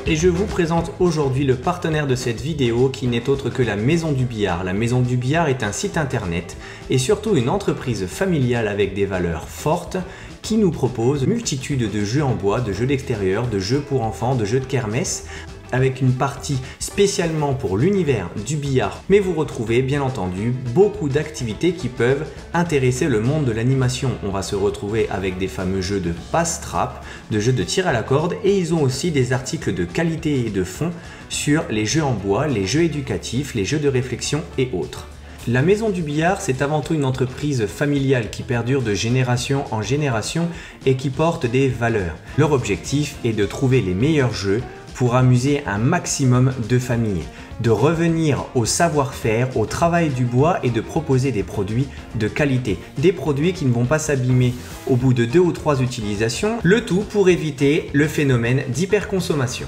et je vous présente aujourd'hui le partenaire de cette vidéo qui n'est autre que la Maison du Billard. La Maison du Billard est un site internet et surtout une entreprise familiale avec des valeurs fortes qui nous propose une multitude de jeux en bois, de jeux d'extérieur, de jeux pour enfants, de jeux de kermesse, avec une partie spécialement pour l'univers du billard. Mais vous retrouvez bien entendu beaucoup d'activités qui peuvent intéresser le monde de l'animation. On va se retrouver avec des fameux jeux de passe-trappe, de jeux de tir à la corde, et ils ont aussi des articles de qualité et de fond sur les jeux en bois, les jeux éducatifs, les jeux de réflexion et autres. La Maison du Billard, c'est avant tout une entreprise familiale qui perdure de génération en génération et qui porte des valeurs. Leur objectif est de trouver les meilleurs jeux pour amuser un maximum de familles, de revenir au savoir-faire, au travail du bois et de proposer des produits de qualité. Des produits qui ne vont pas s'abîmer au bout de 2 ou 3 utilisations, le tout pour éviter le phénomène d'hyperconsommation.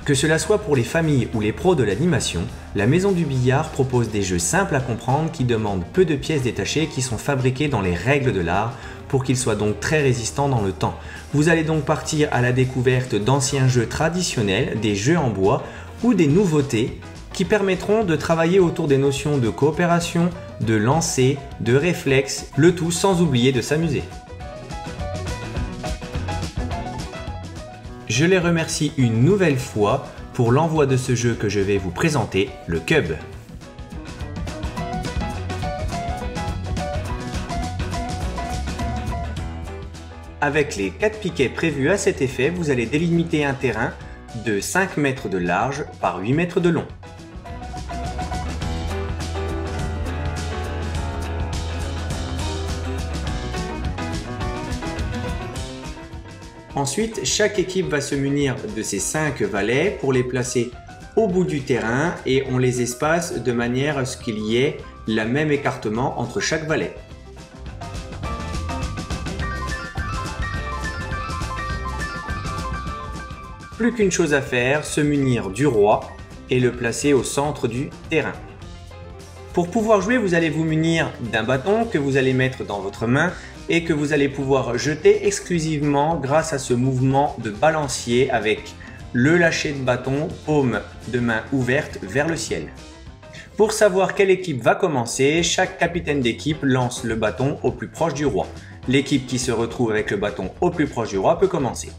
Que cela soit pour les familles ou les pros de l'animation, la Maison du Billard propose des jeux simples à comprendre qui demandent peu de pièces détachées et qui sont fabriqués dans les règles de l'art pour qu'ils soient donc très résistants dans le temps. Vous allez donc partir à la découverte d'anciens jeux traditionnels, des jeux en bois ou des nouveautés qui permettront de travailler autour des notions de coopération, de lancer, de réflexe, le tout sans oublier de s'amuser. Je les remercie une nouvelle fois pour l'envoi de ce jeu que je vais vous présenter, le Cub. Avec les 4 piquets prévus à cet effet, vous allez délimiter un terrain de 5 mètres de large par 8 mètres de long. Ensuite, chaque équipe va se munir de ces 5 valets pour les placer au bout du terrain et on les espace de manière à ce qu'il y ait le même écartement entre chaque valet. Plus qu'une chose à faire, se munir du roi et le placer au centre du terrain. Pour pouvoir jouer, vous allez vous munir d'un bâton que vous allez mettre dans votre main et que vous allez pouvoir jeter exclusivement grâce à ce mouvement de balancier avec le lâcher de bâton, paume de main ouverte vers le ciel. Pour savoir quelle équipe va commencer, chaque capitaine d'équipe lance le bâton au plus proche du roi. L'équipe qui se retrouve avec le bâton au plus proche du roi peut commencer.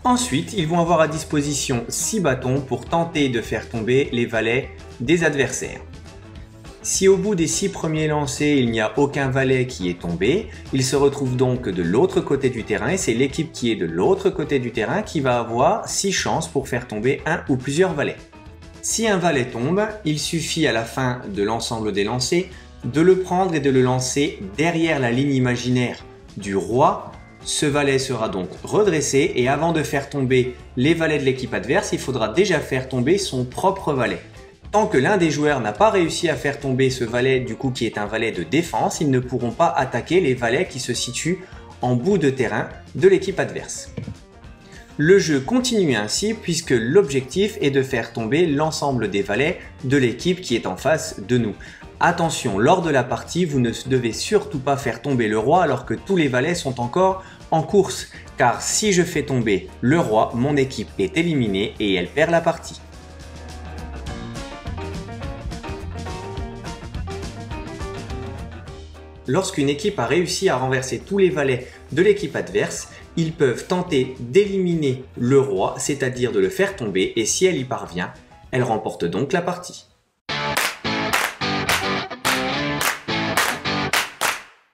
Ensuite, ils vont avoir à disposition 6 bâtons pour tenter de faire tomber les valets des adversaires. Si au bout des 6 premiers lancers, il n'y a aucun valet qui est tombé, il se retrouve donc de l'autre côté du terrain et c'est l'équipe qui est de l'autre côté du terrain qui va avoir 6 chances pour faire tomber un ou plusieurs valets. Si un valet tombe, il suffit à la fin de l'ensemble des lancers de le prendre et de le lancer derrière la ligne imaginaire du roi. Ce valet sera donc redressé et avant de faire tomber les valets de l'équipe adverse, il faudra déjà faire tomber son propre valet. Tant que l'un des joueurs n'a pas réussi à faire tomber ce valet du coup qui est un valet de défense, ils ne pourront pas attaquer les valets qui se situent en bout de terrain de l'équipe adverse. Le jeu continue ainsi puisque l'objectif est de faire tomber l'ensemble des valets de l'équipe qui est en face de nous. Attention, lors de la partie, vous ne devez surtout pas faire tomber le roi alors que tous les valets sont encore en course. Car si je fais tomber le roi, mon équipe est éliminée et elle perd la partie. Lorsqu'une équipe a réussi à renverser tous les valets de l'équipe adverse, ils peuvent tenter d'éliminer le roi, c'est-à-dire de le faire tomber, et si elle y parvient, elle remporte donc la partie.